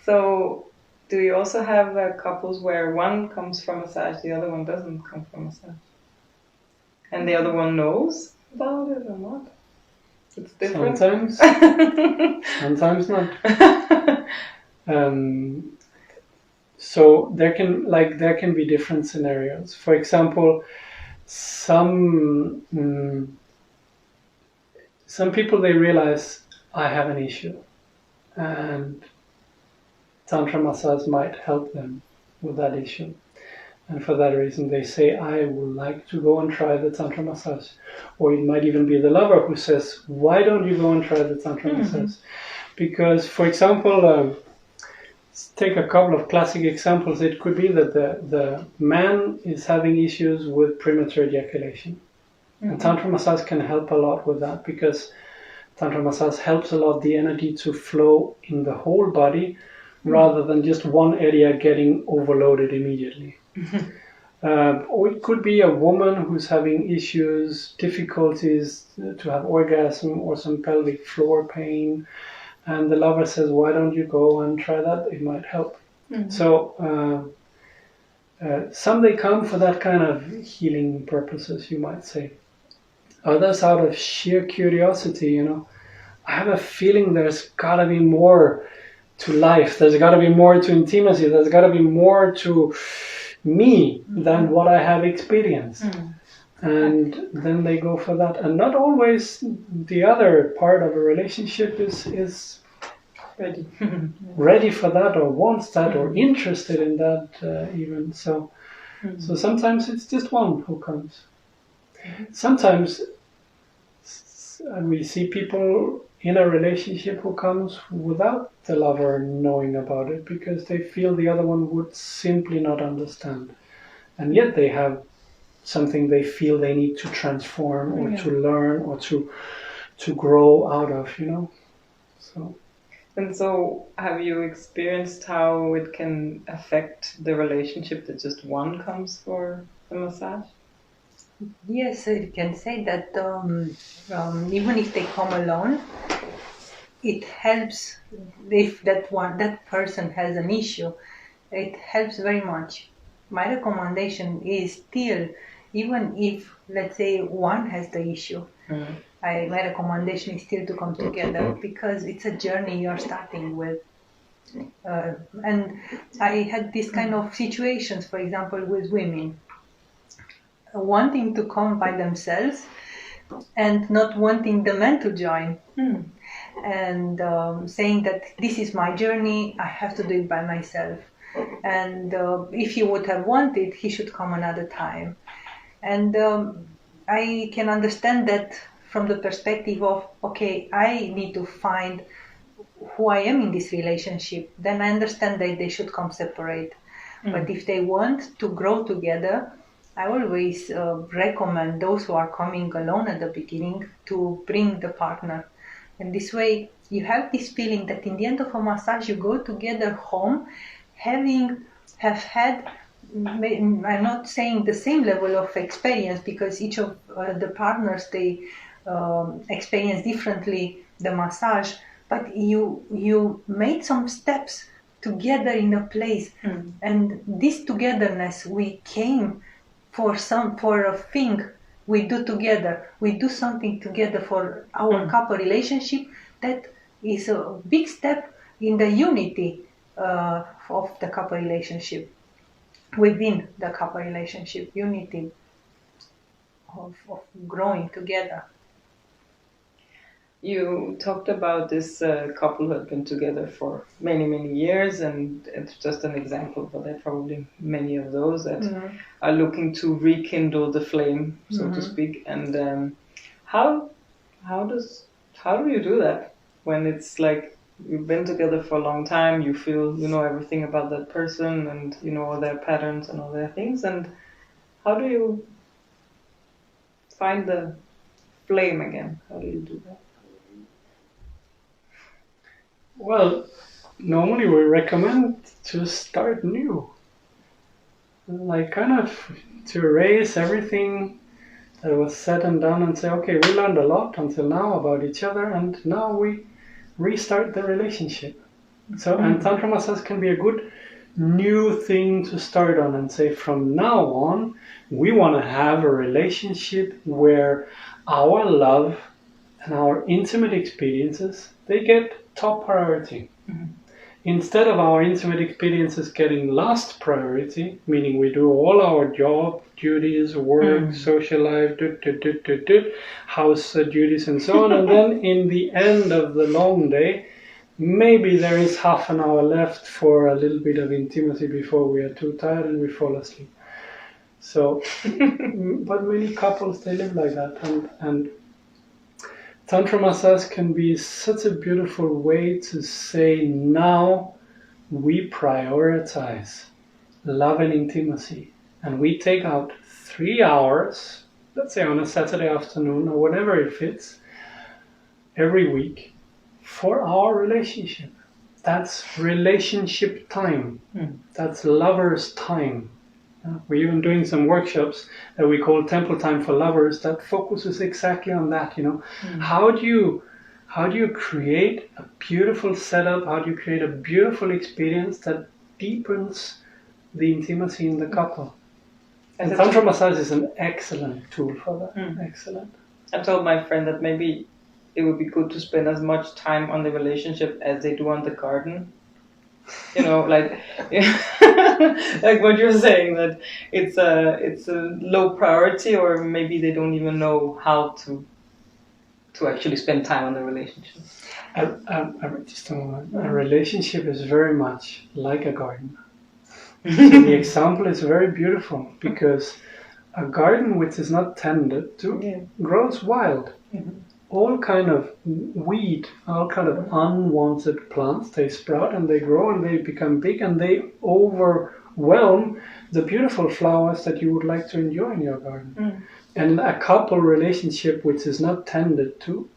So, do you also have couples where one comes from massage, the other one doesn't come from massage? And the other one knows about it or not? It's different. Sometimes, sometimes not. So there can be different scenarios. For example, some people, they realize I have an issue, and Tantra massage might help them with that issue. And for that reason, they say, I would like to go and try the Tantra massage. Or it might even be the lover who says, why don't you go and try the Tantra massage? Because, for example, take a couple of classic examples. It could be that the man is having issues with premature ejaculation. And Tantra massage can help a lot with that, because Tantra massage helps a lot the energy to flow in the whole body rather than just one area getting overloaded immediately. Or it could be a woman who's having issues, difficulties to have orgasm, or some pelvic floor pain, and the lover says, why don't you go and try that? It might help. So some they come for that kind of healing purposes, you might say. Others out of sheer curiosity, I have a feeling there's got to be more to life. There's got to be more to intimacy. There's got to be more to me than what I have experienced. And then they go for that. And not always the other part of a relationship is Ready. ready for that, or wants that, or interested in that even. So sometimes it's just one who comes. Sometimes we see people in a relationship who comes without the lover knowing about it, because they feel the other one would simply not understand. And yet they have something they feel they need to transform, or to learn, or to grow out of, So. And so, have you experienced how it can affect the relationship that just one comes for the massage? Yes, I can say that even if they come alone, it helps. If that person has an issue, it helps very much. My recommendation is still, even if, let's say, one has the issue, my recommendation is still to come together, because it's a journey you're starting with. And I had this kind of situations, for example, with women wanting to come by themselves and not wanting the man to join. And saying that this is my journey, I have to do it by myself. And if he would have wanted, he should come another time. And I can understand that from the perspective of, okay, I need to find who I am in this relationship. Then I understand that they should come separate. But if they want to grow together, I always recommend those who are coming alone at the beginning to bring the partner. And this way you have this feeling that in the end of a massage you go together home, have had, I'm not saying the same level of experience, because each of the partners, they experience differently the massage, but you made some steps together in a place, and this togetherness, we came for a thing we do together. We do something together for our couple relationship. That is a big step in the unity of the couple relationship, within the couple relationship, unity of growing together. You talked about this couple who had been together for many, many years, and it's just an example, but there are probably many of those that are looking to rekindle the flame, so to speak. And how do you do that when it's like you've been together for a long time, you feel you know everything about that person, and you know all their patterns and all their things, and how do you find the flame again? How do you do that? Well, normally we recommend to start new. Like kind of to erase everything that was said and done and say, okay, we learned a lot until now about each other, and now we restart the relationship. So, and Tantra massage can be a good new thing to start on and say, from now on, we want to have a relationship where our love and our intimate experiences, they get top priority. Instead of our intimate experiences getting last priority, meaning we do all our job, duties, work, social life, house duties and so on, and then in the end of the long day, maybe there is half an hour left for a little bit of intimacy before we are too tired and we fall asleep. So, but many couples, they live like that, and Tantra massage can be such a beautiful way to say, now we prioritize love and intimacy. And we take out 3 hours, let's say on a Saturday afternoon or whenever it fits, every week for our relationship. That's relationship time. That's lovers' time. We're even doing some workshops that we call Temple Time for Lovers that focuses exactly on that. How do you create a beautiful setup? How do you create a beautiful experience that deepens the intimacy in the couple? And Tantra massage is an excellent tool for that. Excellent. I told my friend that maybe it would be good to spend as much time on the relationship as they do on the garden. Like like what you're saying, that it's a low priority, or maybe they don't even know how to actually spend time on the relationship. Just a moment. A relationship is very much like a garden. So the example is very beautiful, because a garden which is not tended to grows wild. All kind of weed, all kind of unwanted plants, they sprout and they grow and they become big and they overwhelm the beautiful flowers that you would like to enjoy in your garden. And a couple relationship which is not tended to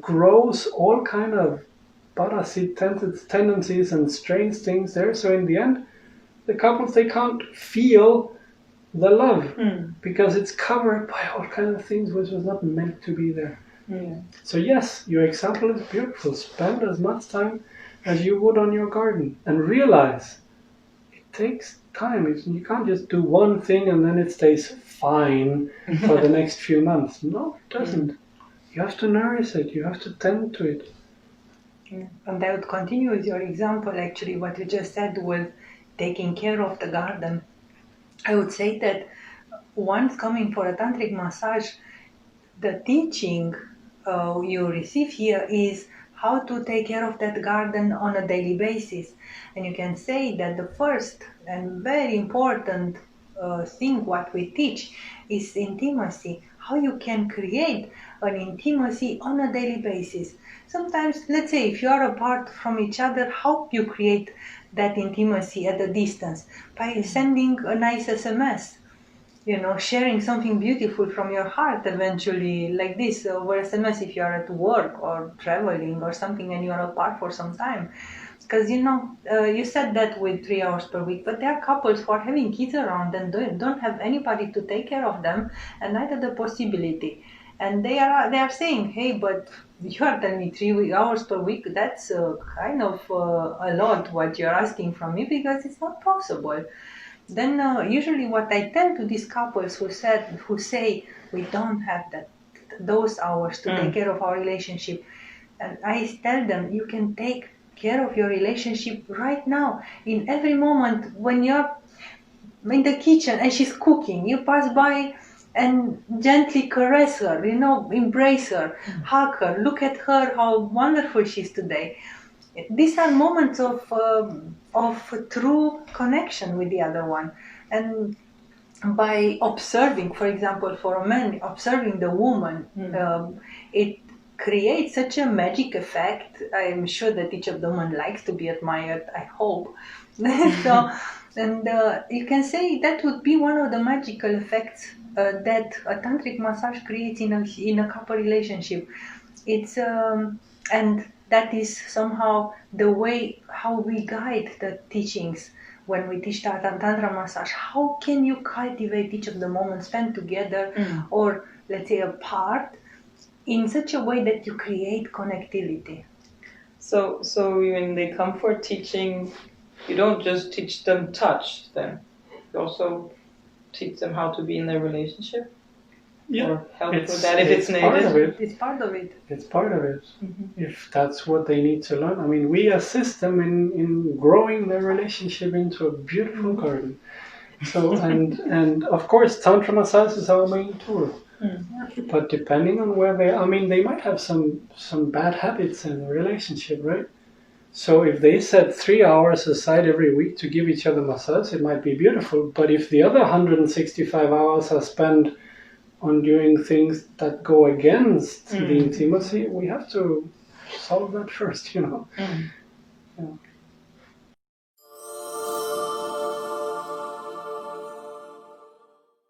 grows all kind of parasite tendencies and strange things there. So in the end, the couples, they can't feel the love because it's covered by all kind of things which was not meant to be there. So yes, your example is beautiful. Spend as much time as you would on your garden, and realize it takes time. You can't just do one thing and then it stays fine for the next few months. No, it doesn't. You have to nourish it. You have to tend to it. And I would continue with your example, actually, what you just said with taking care of the garden. I would say that once coming for a tantric massage, the teaching you receive here is how to take care of that garden on a daily basis. And you can say that the first and very important thing what we teach is intimacy. How you can create an intimacy on a daily basis. Sometimes, let's say, if you are apart from each other, how you create that intimacy at a distance? By sending a nice SMS. Sharing something beautiful from your heart eventually, like this, over SMS if you are at work or traveling or something and you are apart for some time. Because, you said that with 3 hours per week, but there are couples who are having kids around and don't have anybody to take care of them, and neither the possibility. And they are saying, hey, but you are telling me 3 hours per week, that's kind of a lot what you're asking from me, because it's not possible. Then usually what I tell to these couples who say we don't have those hours to take care of our relationship, and I tell them, you can take care of your relationship right now, in every moment. When you're in the kitchen and she's cooking, you pass by and gently caress her, embrace her, hug her, look at her, how wonderful she is today. These are moments of true connection with the other one. And by observing, for example, for a man, observing the woman, it creates such a magic effect. I'm sure that each of the women likes to be admired, I hope. And you can say that would be one of the magical effects that a tantric massage creates in a couple relationship. It's and that is somehow the way how we guide the teachings when we teach Tantra massage. How can you cultivate each of the moments spent together or, let's say, apart, in such a way that you create connectivity? So when they come for teaching, you don't just teach them touch then. You also teach them how to be in their relationship? Yeah. Or help with that if it's needed? Part of it. It's part of it. It's part of it. Mm-hmm. If that's what they need to learn. I mean, we assist them in growing their relationship into a beautiful garden. So, and of course, Tantra massage is our main tool. But depending on where they are, I mean, they might have some bad habits in the relationship, right? So if they set 3 hours aside every week to give each other massage, it might be beautiful. But if the other 165 hours are spent on doing things that go against the intimacy, we have to solve that first, you know. Mm. Yeah.